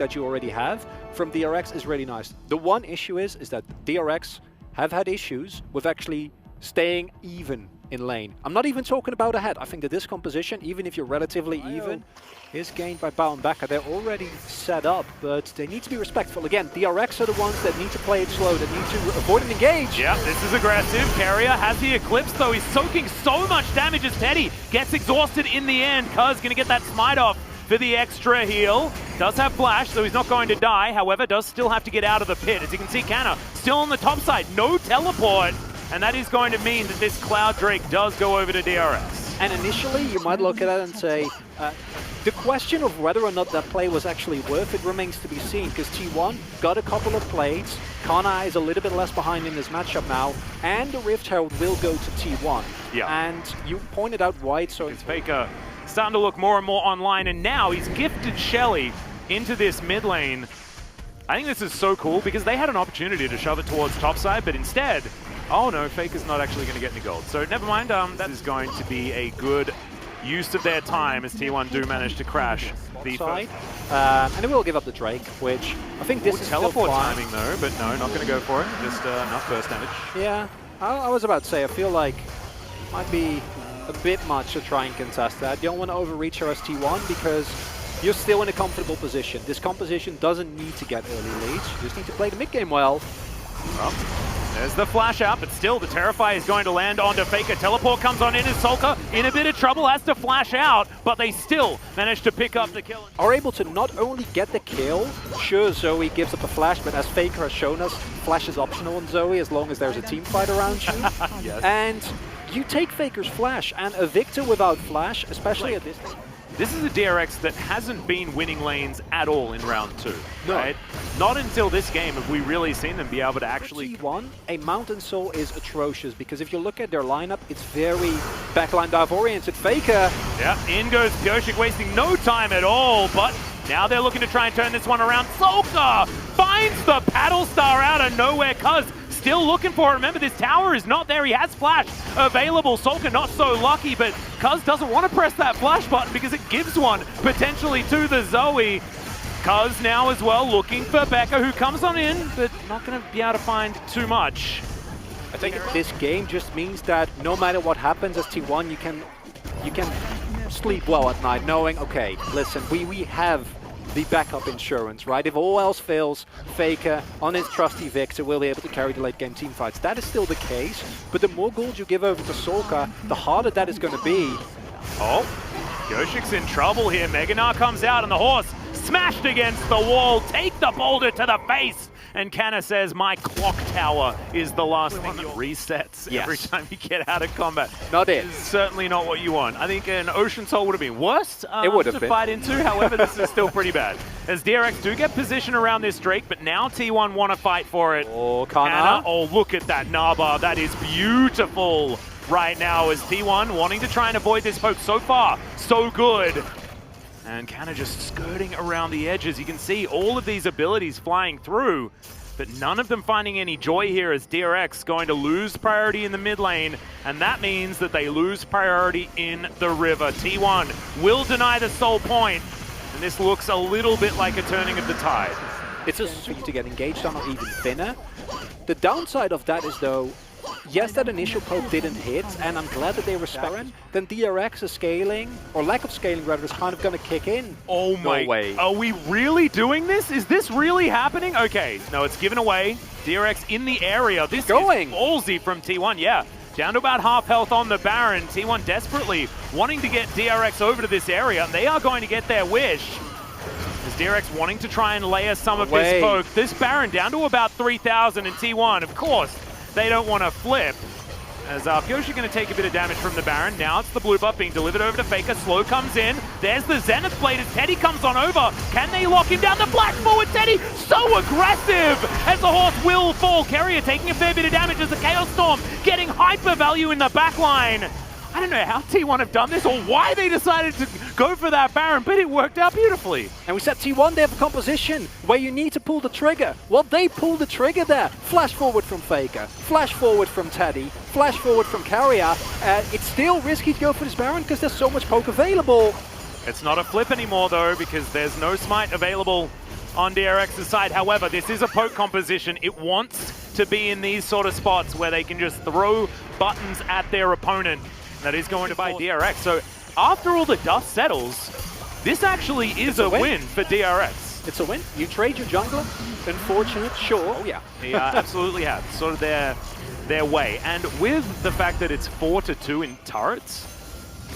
that you already have from DRX is really nice. The one issue is that DRX have had issues with actually staying even in lane. I'm not even talking about ahead. I think that this composition, even if you're relatively even, is gained by Bao and Baka. They're already set up, but they need to be respectful. Again, DRX are the ones that need to play it slow, that need to avoid and engage. Yeah, this is aggressive. Carrier has the Eclipse, though. He's soaking so much damage as Teddy gets exhausted in the end. Cuz going to get that smite off for the extra heal. Does have flash, so he's not going to die. However, does still have to get out of the pit. As you can see, Canna still on the top side. No teleport. And that is going to mean that this Cloud Drake does go over to DRX. And initially, you might look at it and say, the question of whether or not that play was actually worth it remains to be seen, because T1 got a couple of plates, Kana is a little bit less behind in this matchup now, and the Rift Herald will go to T1. Yeah. And you pointed out why it's so... It's Faker starting to look more and more online, and now he's gifted Shelly into this mid lane. I think this is so cool, because they had an opportunity to shove it towards topside, but instead... Oh no, Faker's not actually going to get any gold. So never mind, that is going to be a good use of their time as T1 do manage to crash the side. And it will give up the Drake, which I think this is teleport timing though, but no, not going to go for it. Just enough burst damage. Yeah, I was about to say, I feel like it might be a bit much to try and contest that. You don't want to overreach her as T1 because you're still in a comfortable position. This composition doesn't need to get early leads. You just need to play the mid game well. There's the flash out, but still the Terrify is going to land onto Faker. Teleport comes on in as Solka in a bit of trouble, has to flash out, but they still manage to pick up the kill. Are able to not only get the kill, sure, Zoe gives up a flash, but as Faker has shown us, flash is optional on Zoe as long as there's a team fight around you. Yes. And you take Faker's flash, and a Victor without flash, especially at this... This is a DRX that hasn't been winning lanes at all in round 2, no. Right? Not until this game have we really seen them be able to actually... T1, a Mountain Soul is atrocious, because if you look at their lineup, it's very backline dive oriented. Faker! Yeah, in goes Pyoshik, wasting no time at all, but now they're looking to try and turn this one around. Solka finds the Paddle Star out of nowhere, Cuz still looking for it. Remember, this tower is not there. He has flash available. Solka not so lucky, but Cuz doesn't want to press that flash button because it gives one potentially to the Zoe. Cuz now as well looking for Becca, who comes on in, but not going to be able to find too much. I think this game just means that no matter what happens as T1, you can sleep well at night knowing, okay, listen, we have the backup insurance, right? If all else fails, Faker on his trusty Victor will be able to carry the late game team fights. That is still the case, but the more gold you give over to Solka, the harder that is going to be. Oh, Yoshik's in trouble here. Meganar comes out and the horse smashed against the wall. Take the boulder to the face. And Canna says, my clock tower is the last thing you resets every time you get out of combat. Not it. This is certainly not what you want. I think an Ocean Soul would have been worse to fight into. However, this is still pretty bad. As DRX do get position around this Drake, but now T1 want to fight for it. Oh, Canna. Oh, look at that Naba. That is beautiful right now as T1 wanting to try and avoid this poke. So far, so good. And Canna just skirting around the edges. You can see all of these abilities flying through, but none of them finding any joy here as DRX going to lose priority in the mid lane, and that means that they lose priority in the river. T1 will deny the soul point, and this looks a little bit like a turning of the tide. It's just for you to get engaged on or even thinner. The downside of that is, though, yes, that initial poke didn't hit, and I'm glad that they respect it. Then DRX's scaling, or lack of scaling rather, is kind of going to kick in. Oh my, no way. Are we really doing this? Is this really happening? Okay, no, it's given away. DRX in the area. This is ballsy from T1, yeah. Down to about half health on the Baron. T1 desperately wanting to get DRX over to this area. They are going to get their wish. As DRX wanting to try and layer some of this poke. This Baron down to about 3,000 and T1, of course. They don't want to flip. As Pyoshi going to take a bit of damage from the Baron. Now it's the blue buff being delivered over to Faker. Slow comes in. There's the Zenith Blade as Teddy comes on over. Can they lock him down? The flash forward Teddy, so aggressive as the horse will fall. Carrier taking a fair bit of damage as the Chaos Storm getting hyper value in the backline. I don't know how T1 have done this or why they decided to go for that Baron, but it worked out beautifully. And we said T1, they have a composition where you need to pull the trigger. Well, they pulled the trigger there. Flash forward from Faker, flash forward from Teddy, flash forward from Carrier. It's still risky to go for this Baron because there's so much poke available. It's not a flip anymore though, because there's no smite available on DRX's side. However, this is a poke composition. It wants to be in these sort of spots where they can just throw buttons at their opponent. That is going to buy DRX. So after all the dust settles, this actually is a win for DRX. It's a win. You trade your jungler. Unfortunate, sure. Oh yeah, they absolutely have. Sort of their way. And with the fact that it's 4-2 in turrets,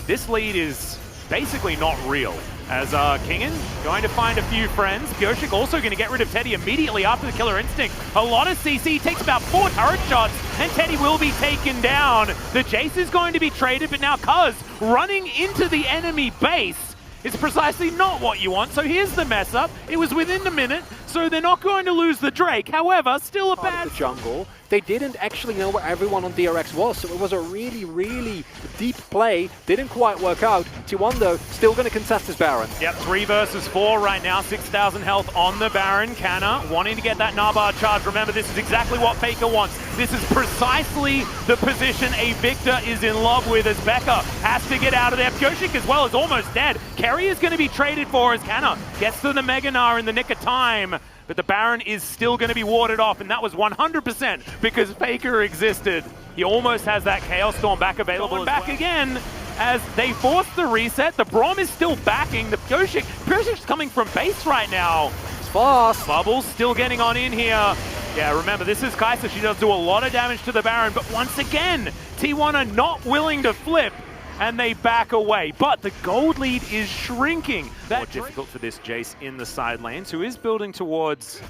this lead is basically not real. As Kingen going to find a few friends. Pyosik also going to get rid of Teddy immediately after the Killer Instinct. A lot of CC, takes about 4 turret shots, and Teddy will be taken down. The Jace is going to be traded, but now Cuz running into the enemy base is precisely not what you want. So here's the mess up. It was within the minute, so they're not going to lose the Drake. However, still a bad jungle. They didn't actually know where everyone on DRX was, so it was a really, really deep play. Didn't quite work out. T1, though, still going to contest his Baron. Yep, 3 versus 4 right now. 6,000 health on the Baron. Canna wanting to get that Nabar charge. Remember, this is exactly what Faker wants. This is precisely the position a Victor is in love with, as Becca has to get out of there. Pyosik as well is almost dead. Kerry is going to be traded for as Canna gets to the Mega Gnar in the nick of time. But the Baron is still going to be warded off, and that was 100% because Faker existed. He almost has that Chaos Storm back available. And back again as they force the reset. The Braum is still backing. The Pyosik's coming from base right now. It's fast. Bubbles still getting on in here. Yeah, remember, this is Kai'Sa. She does do a lot of damage to the Baron, but once again, T1 are not willing to flip, and they back away. But the gold lead is shrinking. More difficult for this Jace in the side lanes, who is building towards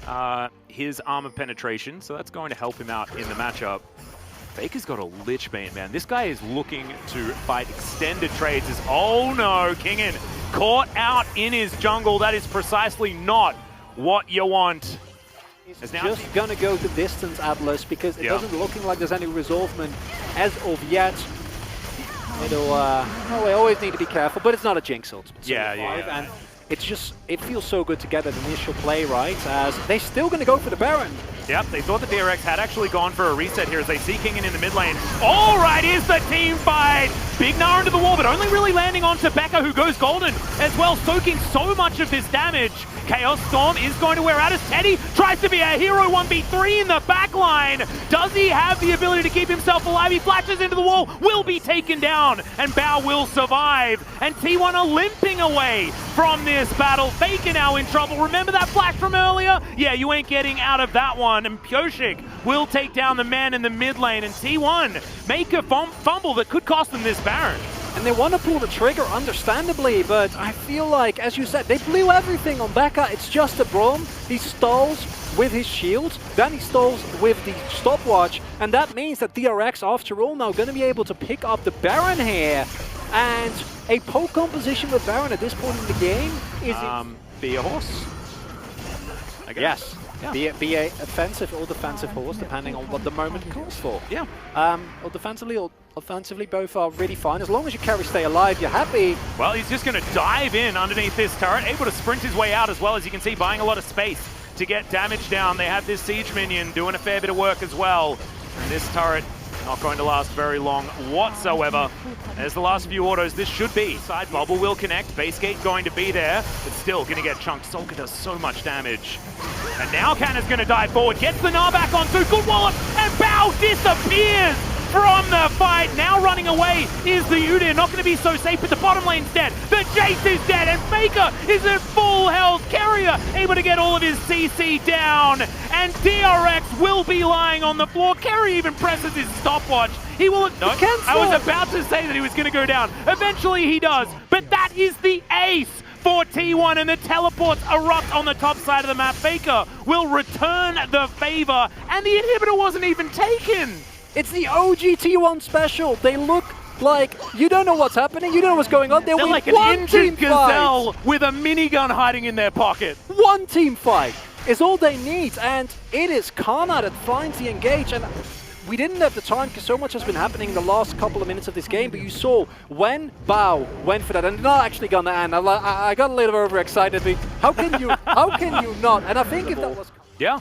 his armor penetration, so that's going to help him out in the matchup. Faker's got a Lich Bane, man. This guy is looking to fight extended trades. Oh no, Kingen caught out in his jungle. That is precisely not what you want. He's just going to go the distance, Atlas, because it doesn't looking like there's any resolvement as of yet. It'll, we always need to be careful, but it's not a Jinx ult. Yeah. And it's just, it feels so good to get that initial play, right? As they're still going to go for the Baron. Yep, they thought the DRX had actually gone for a reset here as they see Kingen in the mid lane. All right, here's the team fight. Big Gnar into the wall, but only really landing onto Becca, who goes golden as well, soaking so much of this damage. Chaos Storm is going to wear out as Teddy tries to be a hero 1v3 in the back line. Does he have the ability to keep himself alive? He flashes into the wall, will be taken down, and Bao will survive. And T1 are limping away from this battle. Faker now in trouble. Remember that flash from earlier? Yeah, you ain't getting out of that one. And Pyosik will take down the man in the mid lane, and T1 make a fumble that could cost them this Baron. And they want to pull the trigger, understandably, but I feel like, as you said, they blew everything on Becca. It's just a Braum. He stalls with his shield, then he stalls with the stopwatch, and that means that DRX, after all, now going to be able to pick up the Baron here. And a poke composition with Baron at this point in the game is... be a horse, I guess. Yes. Yeah. Be a offensive or defensive horse, depending on what the moment calls for. Yeah. Or defensively or offensively, both are really fine. As long as you stay alive, you're happy. Well, he's just going to dive in underneath this turret, able to sprint his way out as well, as you can see, buying a lot of space to get damage down. They have this siege minion doing a fair bit of work as well. And this turret not going to last very long whatsoever. There's the last few autos. This should be. Side bubble will connect. Base gate going to be there, but still going to get chunked. Solka does so much damage. And now Canna's going to dive forward. Gets the Gnar back on through. Good wallop. And Bao disappears from the fight. Now running away is the Udyr. Not going to be so safe, but the bottom lane's dead. The Jace is dead, and Faker is at full health. Carrier able to get all of his CC down, and DRX will be lying on the floor. Carrier even presses his stopwatch. He will... No, I was about to say that he was going to go down. Eventually he does, but that is the ace for T1, and the teleports erupt on the top side of the map. Faker will return the favor, and the inhibitor wasn't even taken. It's the OG T1 special. They look like you don't know what's happening, you don't know what's going on. They're like an injured gazelle with a minigun hiding in their pocket. One team fight is all they need, and it is Kana that finds the engage. And we didn't have the time because so much has been happening in the last couple of minutes of this game, but you saw when Bao went for that, and not actually gonna end. I got a little overexcited. How can you not? And I think if that was... Yeah.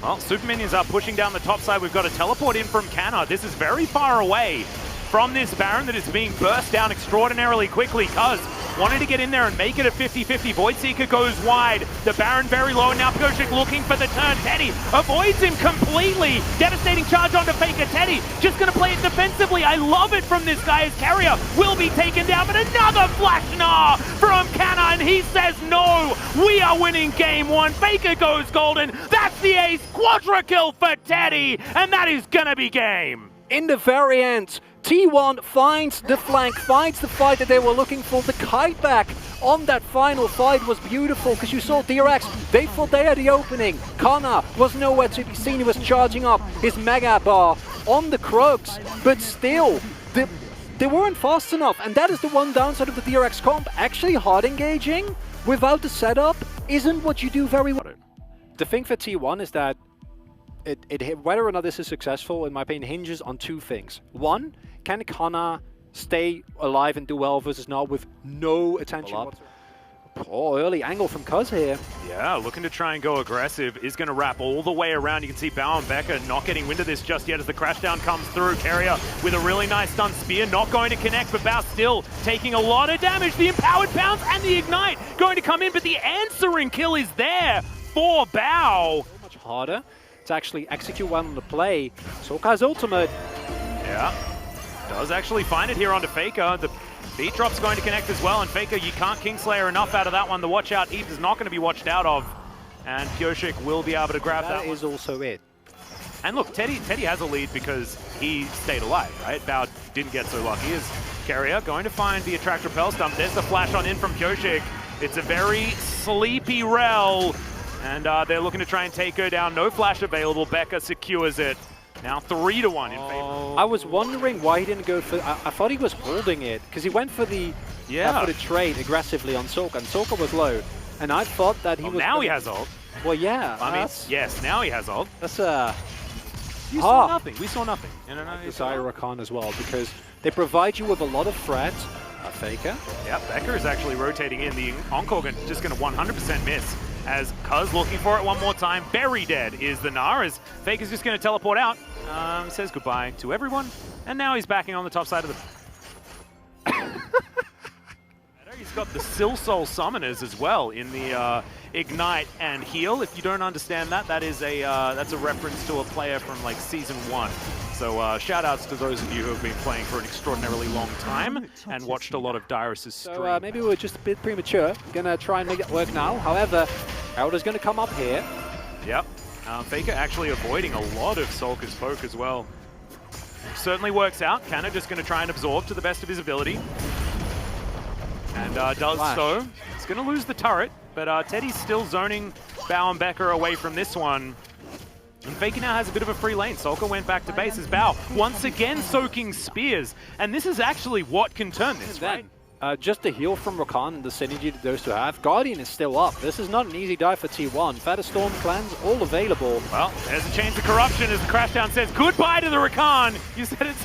Well, Super Minions are pushing down the top side. We've got a teleport in from Canna. This is very far away from this Baron that is being burst down extraordinarily quickly. Cuz wanted to get in there and make it a 50-50. Voidseeker goes wide. The Baron very low, and now Pyosik looking for the turn. Teddy avoids him completely. Devastating charge onto Faker. Teddy just going to play it defensively. I love it from this guy as Carrier will be taken down, but another flash Gnar from Canna, and he says no, we are winning game one. Faker goes golden. That's the ace. Quadra kill for Teddy, and that is gonna be game. In the very end, T1 finds the flank, finds the fight that they were looking for. The kite back on that final fight was beautiful because you saw DRX, they thought they had the opening. Kana was nowhere to be seen, he was charging up his Mega Bar on the Krugs, but still, they weren't fast enough, and that is the one downside of the DRX comp. Actually hard engaging without the setup isn't what you do very well. The thing for T1 is that whether or not this is successful, in my opinion, hinges on two things. One, can Kana stay alive and do well versus Gnar with no attention whatsoever? Oh, early angle from Cuz here. Yeah, looking to try and go aggressive. Is going to wrap all the way around. You can see Bao and Becca not getting wind of this just yet as the crashdown comes through. Carrier with a really nice stun spear. Not going to connect, but Bao still taking a lot of damage. The empowered pounce and the ignite going to come in, but the answering kill is there for Bao. Much harder to actually execute well on the play. Soka's ultimate. Yeah, does actually find it here onto Faker. The beat drop's going to connect as well, and Faker, you can't Kingslayer enough out of that one. The watch out Eve is not going to be watched out of, and Pyosik will be able to grab that. That is also it. And look, Teddy has a lead because he stayed alive, right? Bao didn't get so lucky as Carrier going to find the Attract Repel Stump. There's the flash on in from Pyosik. It's a very sleepy Rel, and they're looking to try and take her down. No flash available. Becca secures it. Now 3-1 in favor. I was wondering why he didn't go for... I thought he was holding it, because he went for the trade aggressively on Soka, and Soka was low. And I thought that he was... Now he has ult. Well, yeah. I mean, yes, now he has ult. That's You saw nothing. We saw nothing. Desire Khan as well, because they provide you with a lot of threat. Faker. Yep, Becker is actually rotating in. The Encore just going to 100% miss as Cuz looking for it one more time. Very dead is the Gnar as Faker's just going to teleport out. Says goodbye to everyone. And now he's backing on the top side of the... He's got the Silsoul Summoners as well in the Ignite and Heal. If you don't understand that, that's a reference to a player from like Season 1. So shout outs to those of you who have been playing for an extraordinarily long time and watched a lot of Dyrus' stream. So maybe we're just a bit premature. Gonna try and make it work now. However, Elder's gonna come up here. Yep. Faker actually avoiding a lot of Solka's poke as well. Certainly works out. Canna just gonna try and absorb to the best of his ability. And does so. He's gonna lose the turret, but Teddy's still zoning Bao and Becker away from this one. And Faker now has a bit of a free lane. Solka went back to base as Bao once again soaking spears. And this is actually what can turn this, right? Just the heal from Rakan and the synergy that those two have. Guardian is still up. This is not an easy dive for T1. Featherstorm clans all available. Well, there's a chains of corruption as the Crashdown says goodbye to the Rakan. You said it's...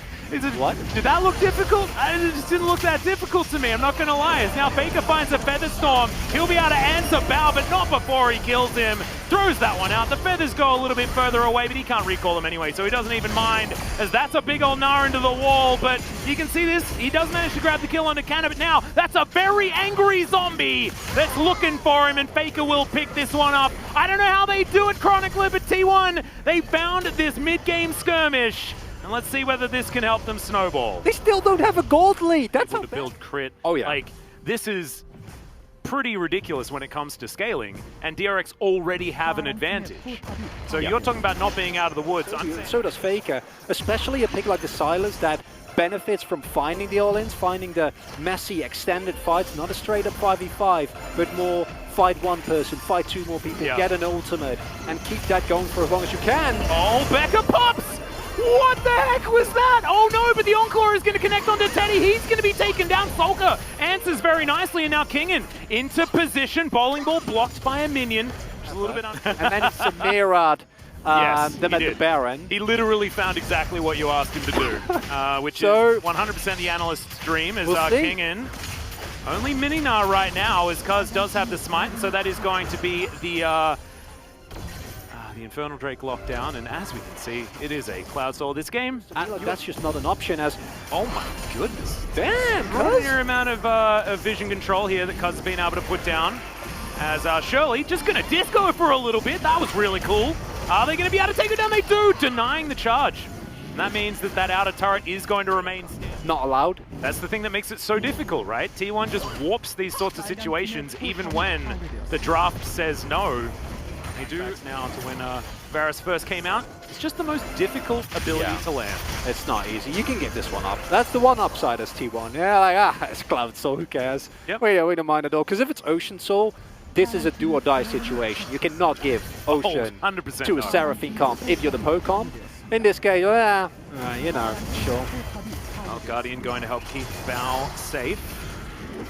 What? Did that look difficult? It just didn't look that difficult to me, I'm not going to lie. As now Faker finds a Featherstorm. He'll be able to answer Bao, but not before he kills him. Throws that one out. The Feathers go a little bit further away, but he can't recall them anyway, so he doesn't even mind, as that's a big old Gnar into the wall. But you can see this. He does manage to grab the kill onto Canna, but now that's a very angry zombie that's looking for him, and Faker will pick this one up. I don't know how they do it, Chronicler, but T1, they found this mid-game skirmish. And let's see whether this can help them snowball. They still don't have a gold lead. That's how to build crit. Oh yeah. Like, this is pretty ridiculous when it comes to scaling, and DRX already have an advantage. So you're talking about not being out of the woods. So does Faker, especially a pick like the Silas that benefits from finding the all-ins, finding the messy extended fights, not a straight up 5v5, but more fight one person, fight two more people, get an ultimate, and keep that going for as long as you can. Oh, Becca pops! What the heck was that? Oh no, but the Encore is going to connect onto Teddy. He's going to be taken down. Solka answers very nicely, and now Kingen into position. Bowling ball blocked by a minion. Just a little bit and then it's Samirad. Them at the Baron. He literally found exactly what you asked him to do, which is 100% the analyst's dream, is Kingen. Only mini Gnar right now, as Cuz does have the smite, so that is going to be the The Infernal Drake lockdown, and as we can see, it is a Cloud Soul. This game, that's just not an option as... Oh my goodness. Damn, Extraordinary amount of vision control here that Cuz has been able to put down. As Shirley just going to disco for a little bit. That was really cool. Are they going to be able to take it down? They do, denying the charge. And that means that that outer turret is going to remain not allowed. That's the thing that makes it so difficult, right? T1 just warps these sorts of situations even when the draft says no. They do now to when Varus first came out. It's just the most difficult ability to land. It's not easy. You can get this one up. That's the one upside as T1. Yeah, like, it's Cloud Soul, who cares? Yep. We don't mind at all. Because if it's Ocean Soul, this is a do or die situation. You cannot give Ocean 100% to a Seraphine comp if you're the Poe comp. In this case, you know, sure. Well, Guardian going to help keep Bao safe.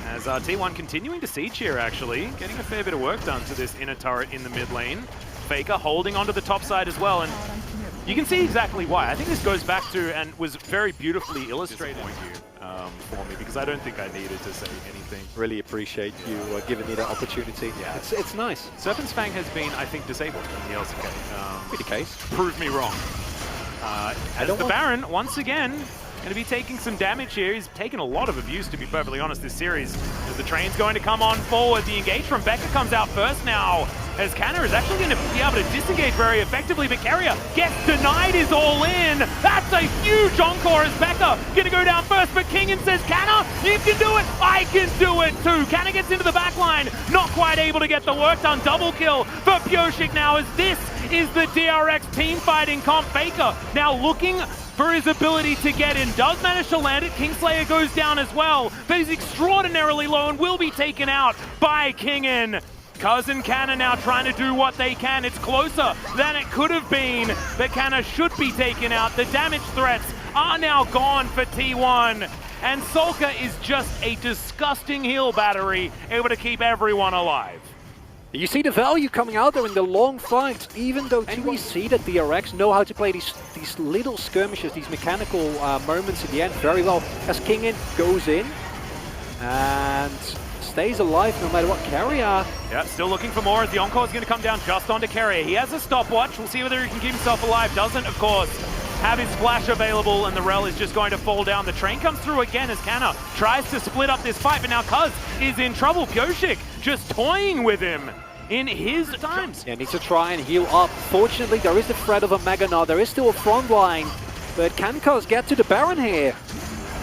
As T1 continuing to siege here, actually. Getting a fair bit of work done to this inner turret in the mid lane. Faker holding onto the top side as well. And you can see exactly why. I think this goes back to, and was very beautifully illustrated for me, because I don't think I needed to say anything. Really appreciate you giving me that opportunity. Yeah, it's nice. Serpent's Fang has been, I think, disabled in the LCK. Be the case. Prove me wrong. As the Baron, once again, going to be taking some damage here. He's taken a lot of abuse, to be perfectly honest, this series. As the train's going to come on forward. The engage from Becca comes out first now. As Canna is actually going to be able to disengage very effectively, but Carrier gets denied his all in. That's a huge encore as Becca going to go down first, but Kingen says, Canna, you can do it. I can do it too. Canna gets into the back line. Not quite able to get the work done. Double kill for Pyoshik now, as this is the DRX team fighting comp. Faker now looking for his ability to get in. Does manage to land it. Kingslayer goes down as well, but he's extraordinarily low and will be taken out by Kingen. Cuz and Canna now trying to do what they can. It's closer than it could have been, but Canna should be taken out. The damage threats are now gone for T1. And Solka is just a disgusting heal battery, able to keep everyone alive. You see the value coming out there in the long fight, even though we see that DRX know how to play these little skirmishes, these mechanical moments at the end very well, as Kingen goes in and stays alive no matter what. Carrier. Yeah, still looking for more as the encore is going to come down just onto Carrier. He has a stopwatch. We'll see whether he can keep himself alive. Doesn't, of course, have his flash available, and the Rel is just going to fall down. The train comes through again as Canna tries to split up this fight, but now Cuz is in trouble. Pyoshik just toying with him in his times. Yeah, needs to try and heal up. Fortunately, there is the threat of a Mega Nod. There is still a front line, but can Cuz get to the Baron here?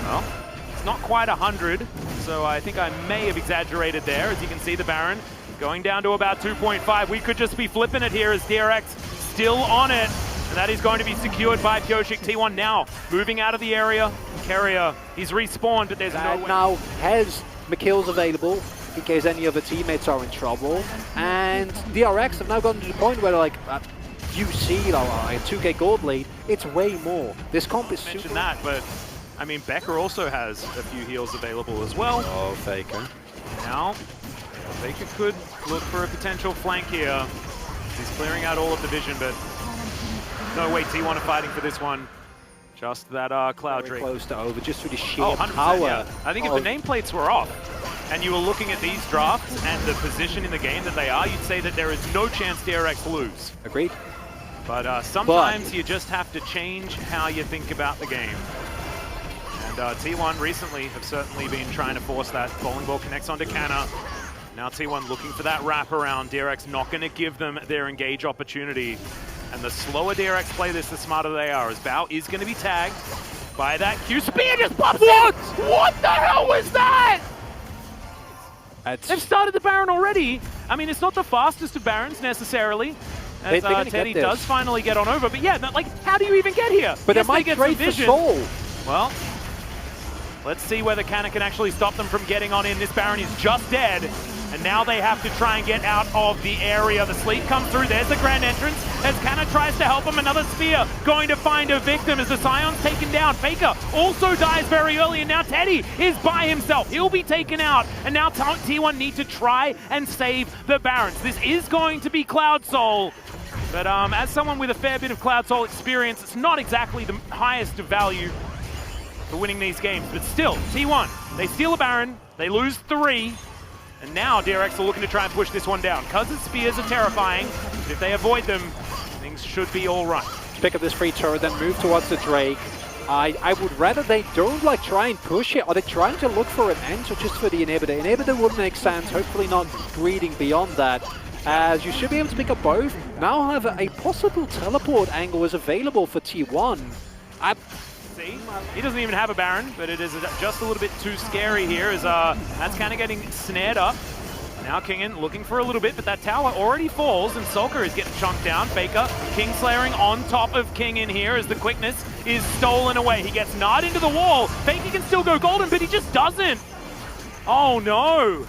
Well, it's not quite 100, so I think I may have exaggerated there. As you can see, the Baron going down to about 2.5. We could just be flipping it here as DRX still on it. And that is going to be secured by Pyoshik. T1 now moving out of the area. Carrier, he's respawned, but there's no way. Now has McKills available in case any of the teammates are in trouble. And DRX have now gotten to the point where, like, you see, a 2k gold lead, it's way more. This comp is super... that, but I mean, Becker also has a few heals available as well. Oh, Faker. Now, Faker could look for a potential flank here. He's clearing out all of the vision, but no way T1 are fighting for this one. Just that Cloud Drake. Close to over, just for the sheer power. Yeah. I think if the nameplates were off, and you were looking at these drafts and the position in the game that they are, you'd say that there is no chance DRX lose. Agreed. But sometimes you just have to change how you think about the game. And T1 recently have certainly been trying to force that. Bowling ball connects onto Canna. Now T1 looking for that wraparound. DRX not going to give them their engage opportunity. And the slower DRX play this, the smarter they are, as Bao is going to be tagged by that Q. Spear just pops in! What the hell was that? They've started the Baron already. I mean, it's not the fastest of Barons necessarily, as Teddy does finally get on over. But yeah, like, how do you even get here? But it might trade for Soul. Well, let's see whether Canna can actually stop them from getting on in. This Baron is just dead. And now they have to try and get out of the area. The sleep comes through. There's the grand entrance as Canna tries to help him. Another spear going to find a victim as the Scion's taken down. Faker also dies very early, and now Teddy is by himself. He'll be taken out, and now T1 need to try and save the Barons. This is going to be Cloud Soul, but as someone with a fair bit of Cloud Soul experience, it's not exactly the highest of value for winning these games. But still, T1, they steal a Baron, they lose 3. And now DRX are looking to try and push this one down. Cuz's spears are terrifying, but if they avoid them, things should be all right. Pick up this free turret, then move towards the Drake. I would rather they don't like try and push it. Are they trying to look for an end or just for the inhibitor? Inhibitor would make sense, hopefully not greeding beyond that. As you should be able to pick up both. Now however, a possible teleport angle is available for T1. See, he doesn't even have a Baron, but it is just a little bit too scary here as that's kind of getting snared up. Now Kingen looking for a little bit, but that tower already falls, and Sulker is getting chunked down. Faker, Kingslayering on top of Kingen here as the quickness is stolen away. He gets gnawed into the wall. Faker can still go golden, but he just doesn't. Oh no!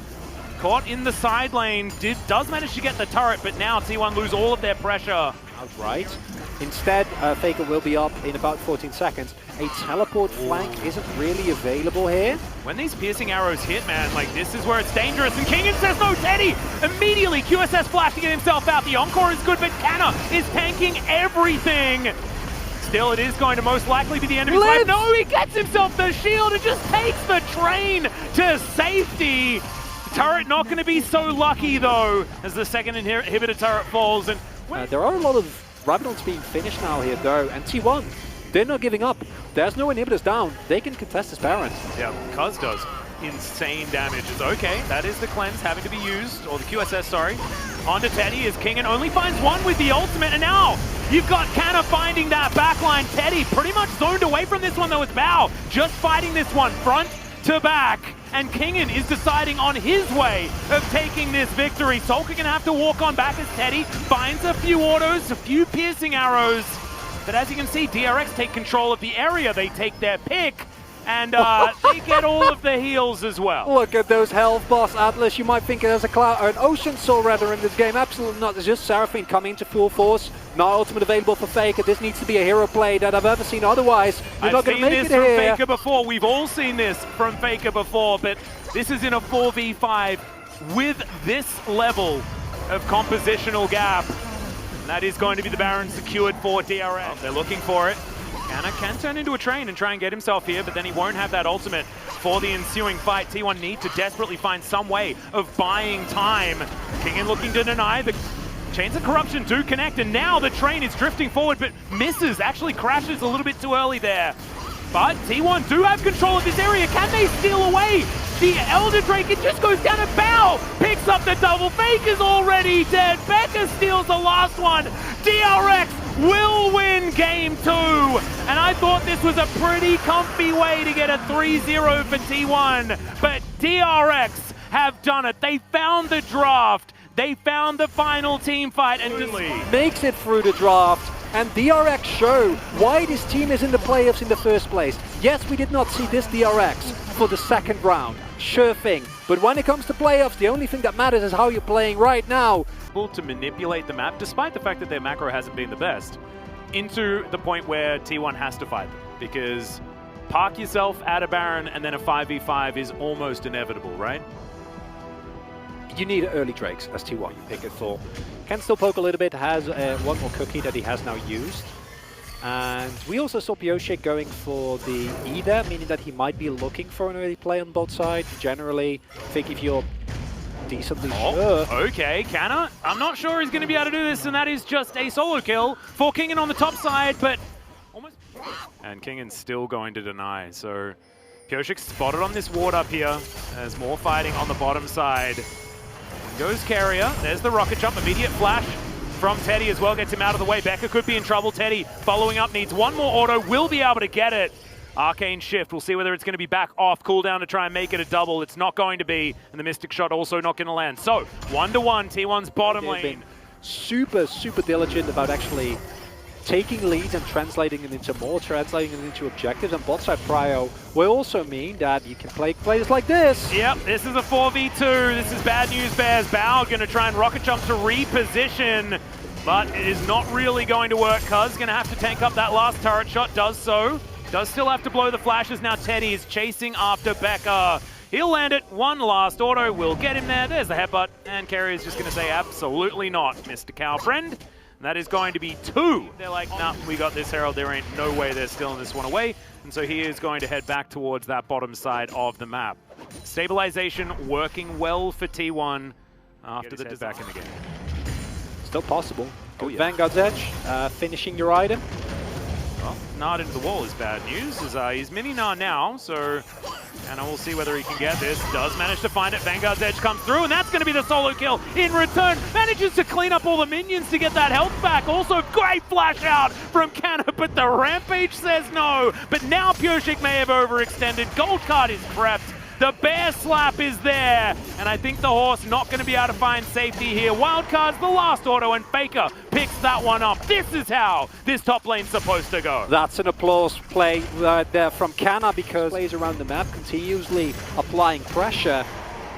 Caught in the side lane, does manage to get the turret, but now T1 lose all of their pressure. Outright. Instead, Faker will be up in about 14 seconds. A teleport flank isn't really available here. When these piercing arrows hit, man, like this is where it's dangerous. And Kingen says no, Teddy! Immediately, QSS flash to get himself out. The Encore is good, but Canna is tanking everything. Still, it is going to most likely be the end of his life. No, he gets himself the shield and just takes the train to safety. The turret not going to be so lucky, though, as the second inhibitor turret falls. And there are a lot of Rabadons being finished now here, though, and T1, they're not giving up. There's no inhibitors down. They can contest this Baron. Yeah, Cuz does insane damage. It's okay. That is the cleanse having to be used, or the QSS, sorry. Onto Teddy as Kingen only finds one with the ultimate, and now you've got Canna finding that backline. Teddy pretty much zoned away from this one, though, with Bao just fighting this one front to back. And Kingen is deciding on his way of taking this victory. Sulker gonna have to walk on back as Teddy finds a few autos, a few piercing arrows. But as you can see, DRX take control of the area. They take their pick, and they get all of the heals as well. Look at those health, boss Atlas. You might think there's an Ocean Soul rather in this game. Absolutely not. There's just Seraphine coming to full force. Not ultimate available for Faker. This needs to be a hero play that I've ever seen. Otherwise, you're not going to make it here. I've seen this from Faker before. We've all seen this from Faker before, but this is in a 4v5 with this level of compositional gap. And that is going to be the Baron secured for DRX. They're looking for it. Canna can turn into a train and try and get himself here, but then he won't have that ultimate for the ensuing fight. T1 need to desperately find some way of buying time. Kingen looking to deny. The Chains of Corruption do connect, and now the train is drifting forward, but misses, actually crashes a little bit too early there. But T1 do have control of this area. Can they steal away the Elder Drake? It just goes down to Bao. Picks up the double. Faker's already dead. Becca steals the last one. DRX will win game 2. And I thought this was a pretty comfy way to get a 3-0 for T1. But DRX have done it. They found the draft. They found the final team fight and makes it through the draft. And DRX show why this team is in the playoffs in the first place. Yes, we did not see this DRX for the second round. Sure thing. But when it comes to playoffs, the only thing that matters is how you're playing right now. To manipulate the map, despite the fact that their macro hasn't been the best, into the point where T1 has to fight them. Because park yourself at a Baron and then a 5v5 is almost inevitable, right? You need early Drakes as T1. Pick it for. Can still poke a little bit, has one more cookie that he has now used. And we also saw Pioche going for the E there, meaning that he might be looking for an early play on both sides. Generally, I think if you're decently sure. Okay, Canna, I'm not sure he's going to be able to do this, and that is just a solo kill for Kingen on the top side, but almost. And Kingen's still going to deny, so Pioche spotted on this ward up here. There's more fighting on the bottom side. Goes Carrier, there's the rocket jump, immediate flash from Teddy as well, gets him out of the way. Becca could be in trouble. Teddy following up, needs one more auto, will be able to get it. Arcane Shift, we'll see whether it's going to be back off cooldown to try and make it a double. It's not going to be, and the Mystic Shot also not going to land. So, 1-1, T1's bottom lane. Been super diligent about actually taking leads and translating it into more, translating it into objectives, and bot side prio will also mean that you can play players like this. Yep, this is a 4v2. This is bad news bears. Bao going to try and rocket jump to reposition, but it is not really going to work. Cuz going to have to tank up that last turret shot, does so. Does still have to blow the flashes. Now Teddy is chasing after Becca. He'll land it. One last auto will get him there. There's the headbutt, and Carrier is just going to say absolutely not, Mr. Cow Friend. And that is going to be 2. They're like, nah, we got this, Herald. There ain't no way they're stealing this one away. And so he is going to head back towards that bottom side of the map. Stabilization working well for T1 after the back in the game. Still possible. Good Vanguard's Edge, finishing your item. Well, Nard into the wall is bad news, as he's mini Nard now, so Anna will see whether he can get this. Does manage to find it. Vanguard's Edge comes through, and that's going to be the solo kill in return. Manages to clean up all the minions to get that health back. Also, great flash out from Canna, but the Rampage says no. But now Pyosik may have overextended. Gold card is prepped. The bear slap is there, and I think the horse not going to be able to find safety here. Wildcard's the last auto, and Faker picks that one up. This is how this top lane's supposed to go. That's an applause play right there from Canna, because plays around the map, continuously applying pressure.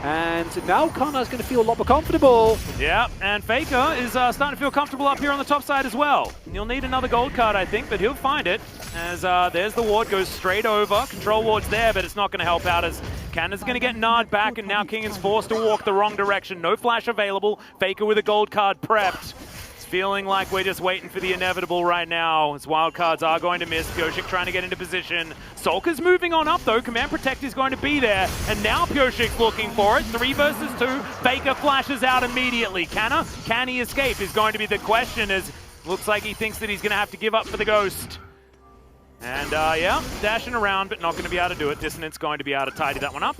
And now Canna's going to feel a lot more comfortable. Yeah, and Faker is starting to feel comfortable up here on the top side as well. He'll need another gold card, I think, but he'll find it. As there's the ward, goes straight over. Control ward's there, but it's not going to help out, as Canna's going to get Nard back, and now King is forced to walk the wrong direction. No flash available. Faker with a gold card prepped. Feeling like we're just waiting for the inevitable right now, as wildcards are going to miss. Pyosik trying to get into position. Solka's moving on up though. Command Protect is going to be there, and now Pyosik's looking for it. 3 versus 2. Faker flashes out immediately. Canna, can he escape is going to be the question, as looks like he thinks that he's going to have to give up for the ghost. And yeah, dashing around, but not going to be able to do it. Dissonance going to be able to tidy that one up.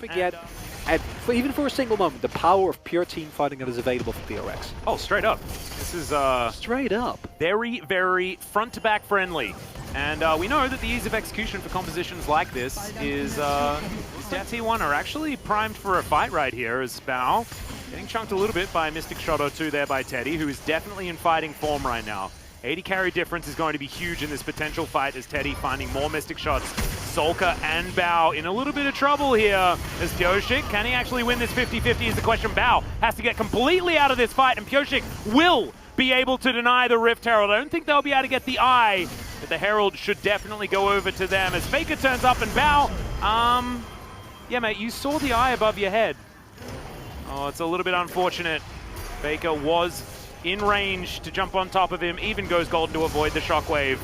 And even for a single moment, the power of pure team fighting that is available for DRX. Oh, straight up. This is straight up. Very, very front-to-back friendly. And we know that the ease of execution for compositions like this is T1 are actually primed for a fight right here, as Bao getting chunked a little bit by a Mystic Shot or two there by Teddy, who is definitely in fighting form right now. 80 carry difference is going to be huge in this potential fight, as Teddy finding more Mystic Shots. Solka and Bao in a little bit of trouble here, as Pyosik, can he actually win this 50-50 is the question. Bao has to get completely out of this fight, and Pyosik will be able to deny the Rift Herald. I don't think they'll be able to get the eye, but the Herald should definitely go over to them, as Faker turns up, and Bao, yeah mate, you saw the eye above your head. Oh, it's a little bit unfortunate. Faker was in range to jump on top of him, even goes golden to avoid the shockwave.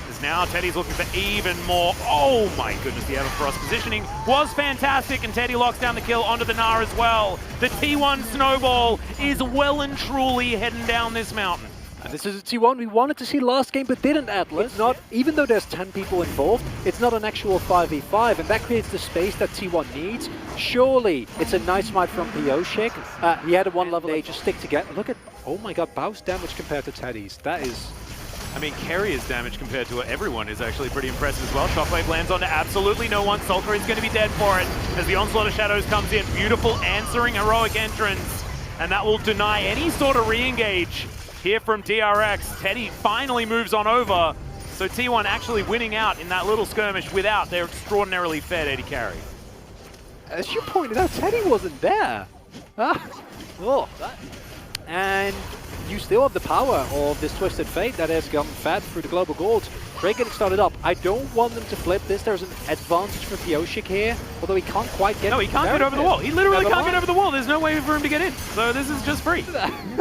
As now Teddy's looking for even more. Oh my goodness, the Everfrost positioning was fantastic, and Teddy locks down the kill onto the Gnar as well. The T1 snowball is well and truly heading down this mountain. And this is a T1 we wanted to see last game but didn't, Atlas. It's not, even though there's 10 people involved, it's not an actual 5v5, and that creates the space that T1 needs. Surely it's a nice fight from Pyosik. He had a 1 level, they just stick together. Look at, oh my god, Bao's damage compared to Teddy's. That is... I mean, Carrier's damage compared to everyone is actually pretty impressive as well. Shockwave lands onto absolutely no one. Solka is going to be dead for it as the Onslaught of Shadows comes in. Beautiful answering heroic entrance, and that will deny any sort of re-engage here from DRX. Teddy finally moves on over, so T1 actually winning out in that little skirmish without their extraordinarily fed AD carry. As you pointed out, Teddy wasn't there. And you still have the power of this Twisted Fate that has gotten fed through the Global Gold. Drake getting started up. I don't want them to flip this. There's an advantage for Pyosik here, although he can't quite get... No, he can't get over the wall. He literally can't get over the wall. There's no way for him to get in. So this is just free.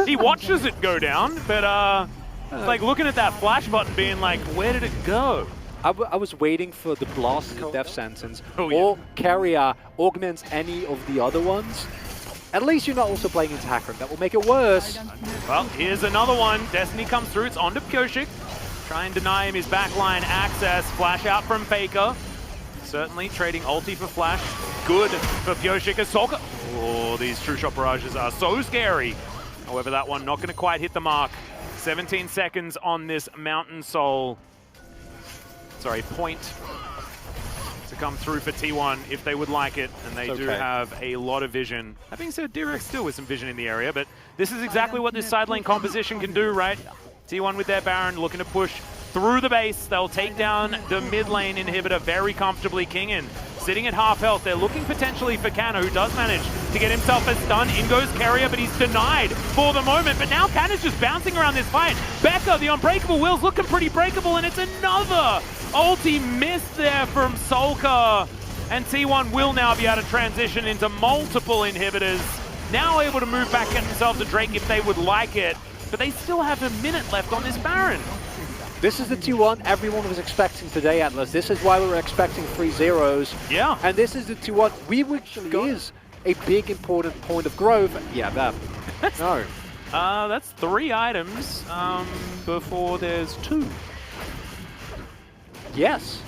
He watches it go down, but it's like looking at that flash button being like, where did it go? I was waiting for the blast death sentence, or Carrier augments any of the other ones. At least you're not also playing into Hackram. That will make it worse. Well, here's another one. Destiny comes through. It's onto Pyosik. Try and deny him his backline access. Flash out from Faker. Certainly trading ulti for flash. Good for Pyosik. Solka. Oh, these true shot barrages are so scary. However, that one not going to quite hit the mark. 17 seconds on this Mountain Soul. Sorry, point to come through for T1 if they would like it, and they do have a lot of vision. That being said, DRX still with some vision in the area, but this is exactly what this side lane composition can do, right? T1 with their Baron looking to push through the base. They'll take down the mid lane inhibitor very comfortably. Kingin sitting at half health. They're looking potentially for Canna, who does manage to get himself a stun. In goes Carrier, but he's denied for the moment. But now Canna's just bouncing around this fight. Becca, the unbreakable will's looking pretty breakable, and it's another ulti miss there from Solka. And T1 will now be able to transition into multiple inhibitors. Now able to move back at themselves a Drake if they would like it. But they still have a minute left on this Baron. This is the T1 everyone was expecting today, Atlas. This is why we were expecting 3 zeros. Yeah. And this is the T1 which is a big important point of growth. Yeah, that. No. That's 3 items before there's 2. Yes.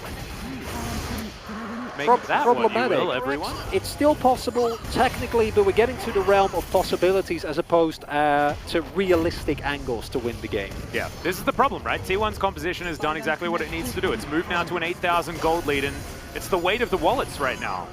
Make that problematic. What you will, everyone. It's still possible, technically, but we're getting to the realm of possibilities as opposed to realistic angles to win the game. Yeah, this is the problem, right? T1's composition has done exactly what it needs to do. It's moved now to an 8,000 gold lead, and it's the weight of the wallets right now.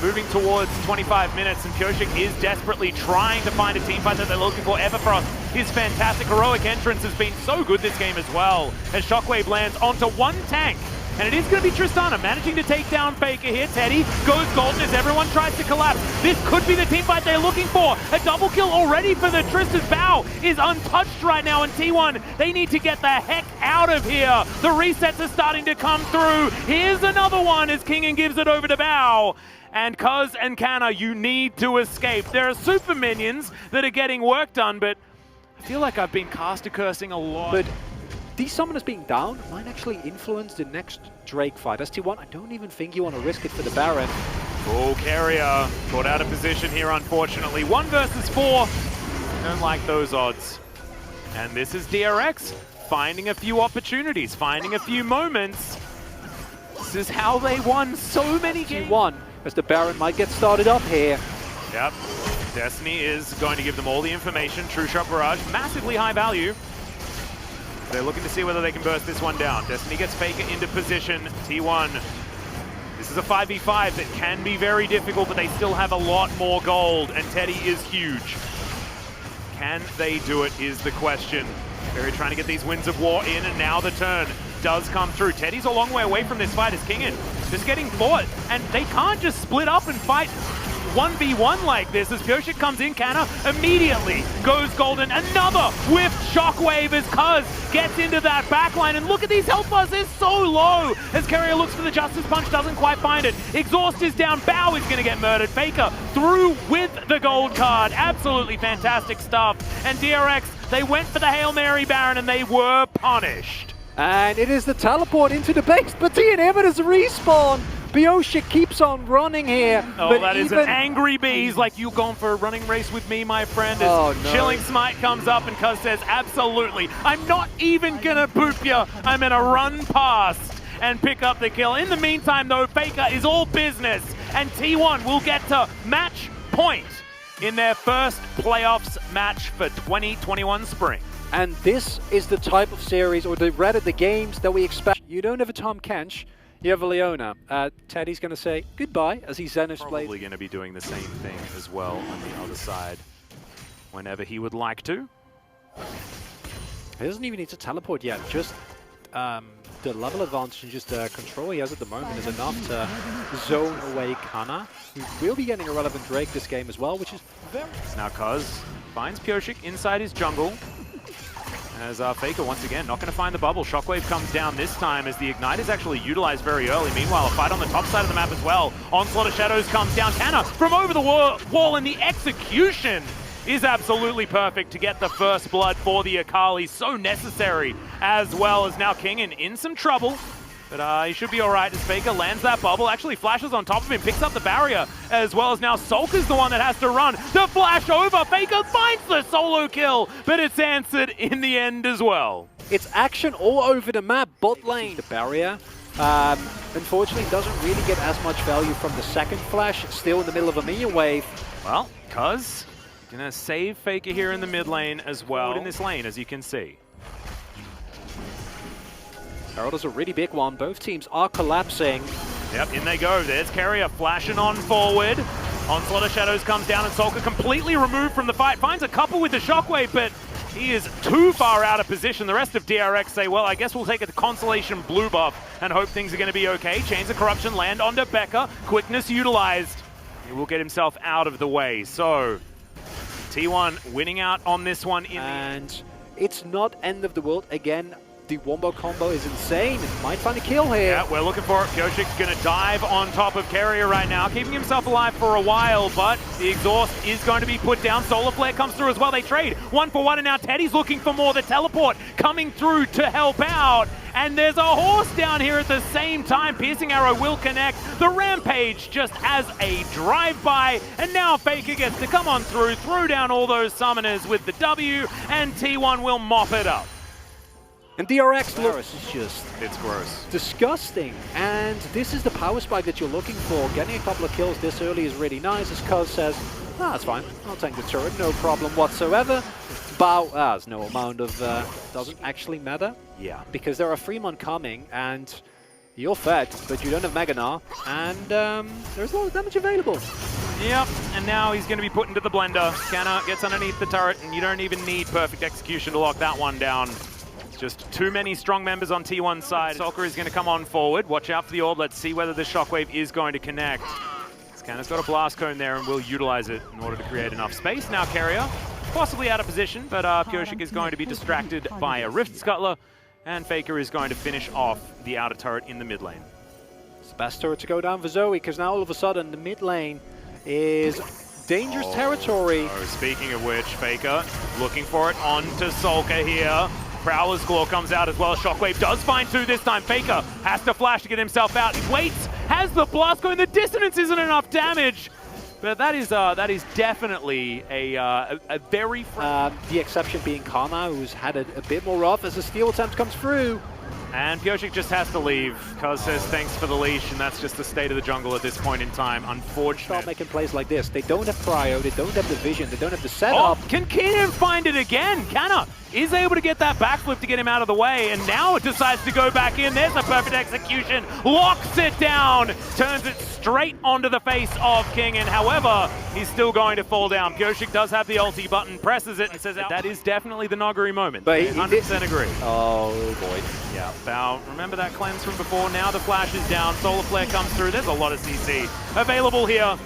Moving towards 25 minutes, and Pyosik is desperately trying to find a teamfight that they're looking for. Everfrost, his fantastic heroic entrance has been so good this game as well, as Shockwave lands onto 1 tank. And it is going to be Tristana managing to take down Faker here. Teddy goes golden as everyone tries to collapse. This could be the teamfight they're looking for. A double kill already for the Trista's. Bao is untouched right now, and T1, they need to get the heck out of here. The resets are starting to come through. Here's another one as Kingen gives it over to Bao. And Cuz and Canna, you need to escape. There are super minions that are getting work done, but I feel like I've been caster cursing a lot. But these summoners being down might actually influence the next Drake fight. As T1, I don't even think you want to risk it for the Baron. Full carrier caught out of position here, unfortunately. 1 versus 4. Don't like those odds. And this is DRX finding a few opportunities, finding a few moments. This is how they won so many games. T1, as the Baron might get started up here. Yep. Destiny is going to give them all the information. True Shot Barrage, massively high value. They're looking to see whether they can burst this one down. Destiny gets Faker into position. T1. This is a 5v5 that can be very difficult, but they still have a lot more gold, and Teddy is huge. Can they do it is the question. They're trying to get these Winds of War in, and now the turn does come through. Teddy's a long way away from this fight as Kingen just getting fought, and they can't just split up and fight 1v1 like this. As Pyosik comes in, Canna immediately goes golden. Another whiff Shockwave as Cuz gets into that backline, and look at these health bars, they're so low. As Carrier looks for the Justice Punch, doesn't quite find it. Exhaust is down, Bao is gonna get murdered. Faker through with the gold card. Absolutely fantastic stuff. And DRX, they went for the Hail Mary Baron and they were punished. And it is the teleport into the base, but the inhibitors respawn. Pyosik keeps on running here. Oh, but that is an angry bees, like you going for a running race with me, my friend. As Chilling Smite comes up and Cuz says, absolutely, I'm not even gonna boop you. I'm gonna run past and pick up the kill. In the meantime, though, Faker is all business, and T1 will get to match point in their first playoffs match for 2021 spring. And this is the type of series, or the games that we expect. You don't have a Tom Kench. You have a Leona. Teddy's going to say goodbye as he Zenith's blade. Probably going to be doing the same thing as well on the other side whenever he would like to. He doesn't even need to teleport yet. Just the level advantage and just the control he has at the moment is enough to zone away Canna, who will be getting a relevant Drake this game as well, which is very... Now Cuz finds Pyosik inside his jungle. As Faker, once again, not going to find the bubble. Shockwave comes down this time as the Ignite is actually utilized very early. Meanwhile, a fight on the top side of the map as well. Onslaught of Shadows comes down. Canna from over the wall, and the execution is absolutely perfect to get the first blood for the Akali. So necessary, as well as now Kingen in some trouble. But he should be all right as Faker lands that bubble, actually flashes on top of him, picks up the barrier, as well as now Sulker's the one that has to run. The flash over, Faker finds the solo kill, but it's answered in the end as well. It's action all over the map, bot lane. The barrier, unfortunately, doesn't really get as much value from the second flash, still in the middle of a minion wave. Well, Cuz gonna save Faker here in the mid lane as well. In this lane, as you can see. Herald is a really big one. Both teams are collapsing. Yep, in they go. There's Carrier flashing on forward. Onslaught of Shadows comes down, and Sulker completely removed from the fight. Finds a couple with the Shockwave, but he is too far out of position. The rest of DRX say, well, I guess we'll take a consolation blue buff and hope things are going to be okay. Chains of Corruption land onto Becca. Quickness utilized. He will get himself out of the way. So, T1 winning out on this one. And it's not end of the world. Again, The wombo combo is insane. It might find a kill here. Yeah, we're looking for it. Piosik's going to dive on top of Carrier right now, keeping himself alive for a while, but the exhaust is going to be put down. Solar Flare comes through as well. They trade 1 for 1, and now Teddy's looking for more. The teleport coming through to help out. And there's a horse down here at the same time. Piercing Arrow will connect. The Rampage just has a drive-by, and now Faker gets to come on through, throw down all those summoners with the W, and T1 will mop it up. And DRX looks just it's gross. Disgusting. And this is the power spike that you're looking for. Getting a couple of kills this early is really nice, as Cuz says, that's fine. I'll tank the turret, no problem whatsoever. Bow, there's no amount of, doesn't actually matter. Yeah. Because there are Fremont coming, and you're fed, but you don't have Meganar, and there's a lot of damage available. Yep, and now he's going to be put into the blender. Scanner gets underneath the turret, and you don't even need perfect execution to lock that one down. Just too many strong members on T1's side. Sulker is going to come on forward. Watch out for the orb. Let's see whether the shockwave is going to connect. Scanner's got a blast cone there and will utilize it in order to create enough space. Now Carrier, possibly out of position, but Pioshik is going to be distracted by a Rift Scuttler, and Faker is going to finish off the outer turret in the mid lane. It's the best turret to go down for Zoe, because now all of a sudden the mid lane is dangerous territory. Oh, speaking of which, Faker looking for it onto Sulker here. Prowler's Claw comes out as well. Shockwave does find 2 this time. Faker has to flash to get himself out. He waits, has the blast going. The dissonance isn't enough damage. But that is definitely a very... the exception being Karma, who's had a bit more rough as the steal attempt comes through. And Pioshik just has to leave. Cuz says thanks for the leash, and that's just the state of the jungle at this point in time. Unfortunate. Start making plays like this. They don't have Cryo, they don't have the vision, they don't have the setup. Oh, can Keenan find it again? Canna is able to get that backflip to get him out of the way, and now it decides to go back in. There's a perfect execution. Locks it down. Turns it straight onto the face of Kingen. However, he's still going to fall down. Pioshik does have the ulti button, presses it, and says that is definitely the Noguri moment. But 100% agree. Oh, boy. Yeah, Bow, remember that cleanse from before? Now the flash is down. Solar Flare comes through. There's a lot of CC available here.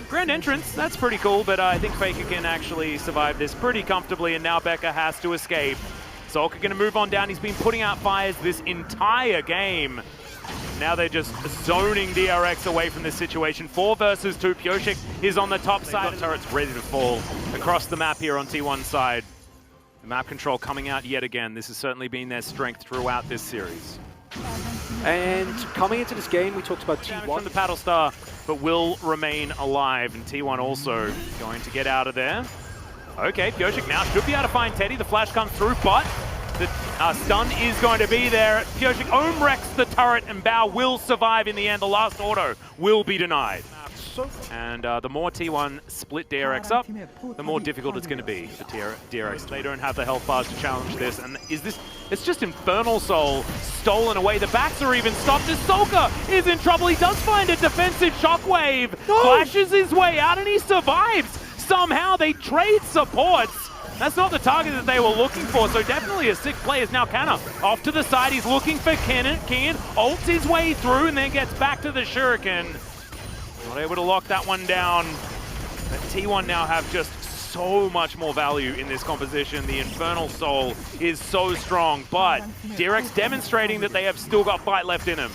Grand entrance, that's pretty cool, but I think Faker can actually survive this pretty comfortably, and now Becca has to escape. Sulker going to move on down. He's been putting out fires this entire game. Now they're just zoning DRX away from this situation. 4 versus 2. Pioshik is on the top side. The turret's ready to fall across the map here on T1's side. The map control coming out yet again. This has certainly been their strength throughout this series. And coming into this game, we talked about T1 from the Paddle Star, but will remain alive, and T1 also going to get out of there. Okay, Pioshik now should be able to find Teddy. The flash comes through, but the stun is going to be there. Pioshik ohm wrecks the turret, and Bao will survive in the end. The last auto will be denied. And the more T1 split DRX up, the more difficult it's going to be for DRX. They don't have the health bars to challenge this. And is this... It's just Infernal Soul stolen away. The backs are even stopped. Sulker is in trouble. He does find a defensive shockwave. No! Flashes his way out, and he survives. Somehow they trade supports. That's not the target that they were looking for, so definitely a sick play is now Canna. Off to the side, he's looking for Kingen, ults his way through, and then gets back to the Shuriken. Not able to lock that one down. But T1 now have just so much more value in this composition. The Infernal Soul is so strong, but DRX demonstrating that they have still got fight left in him.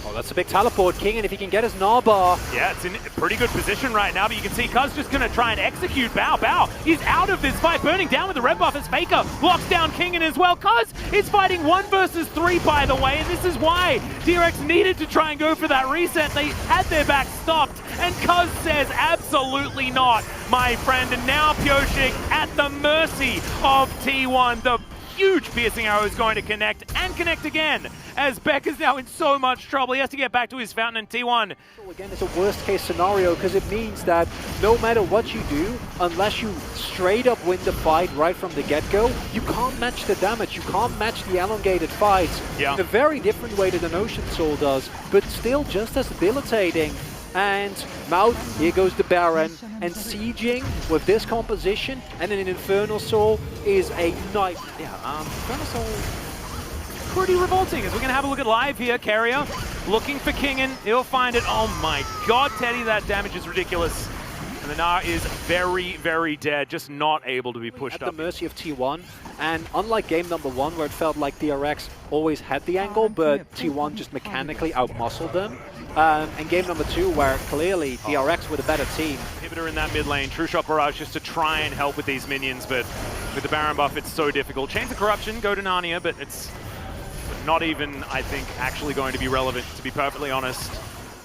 Oh, that's a big teleport, Kingen, if he can get his Narbar. Yeah, it's in a pretty good position right now, but you can see Cuz just going to try and execute Bao. Bao, he's out of this fight, burning down with the red buff as Faker locks down Kingen as well. Cuz is fighting 1 versus 3, by the way, and this is why DRX needed to try and go for that reset. They had their back stopped, and Cuz says absolutely not, my friend. And now Pioshik at the mercy of T1. The huge piercing arrow is going to connect, and connect again, as Beck is now in so much trouble. He has to get back to his fountain, and T1. Again, it's a worst case scenario, because it means that no matter what you do, unless you straight up win the fight right from the get-go, you can't match the damage, you can't match the elongated fights. Yeah. In a very different way than an Ocean Soul does, but still just as debilitating. And Mouth, here goes the Baron, and sieging with this composition and an Infernal Soul is a night. Yeah, Infernal Soul, pretty revolting. As we're going to have a look at live here, Carrier looking for Kingen. He'll find it. Oh my god, Teddy, that damage is ridiculous. And the Gnar is very, very dead, just not able to be pushed at up. the mercy of T1, and unlike game number 1, where it felt like DRX always had the angle, but T1 just mechanically outmuscled them. And game number 2, where clearly DRX were the better team. Inhibitor in that mid lane, True Shot Barrage just to try and help with these minions, but with the Baron buff, it's so difficult. Chains of Corruption go to Narnia, but it's not even, I think, actually going to be relevant, to be perfectly honest.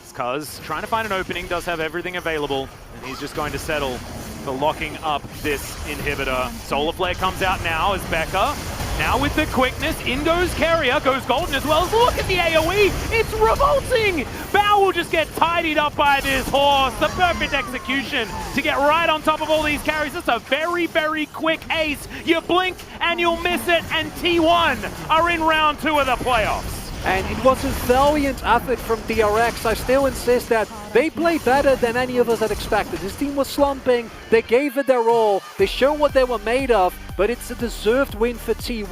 Because trying to find an opening, does have everything available, and he's just going to settle for locking up this inhibitor. Solar Flare comes out now as Becca. Now with the quickness, in goes Carrier, goes Golden as well. Look at the AoE, it's revolting! Bao will just get tidied up by this horse. The perfect execution to get right on top of all these carries. It's a very, very quick ace. You blink and you'll miss it, and T1 are in round 2 of the playoffs. And it was a valiant effort from DRX. I still insist that they played better than any of us had expected. This team was slumping, they gave it their all, they showed what they were made of, but it's a deserved win for T1.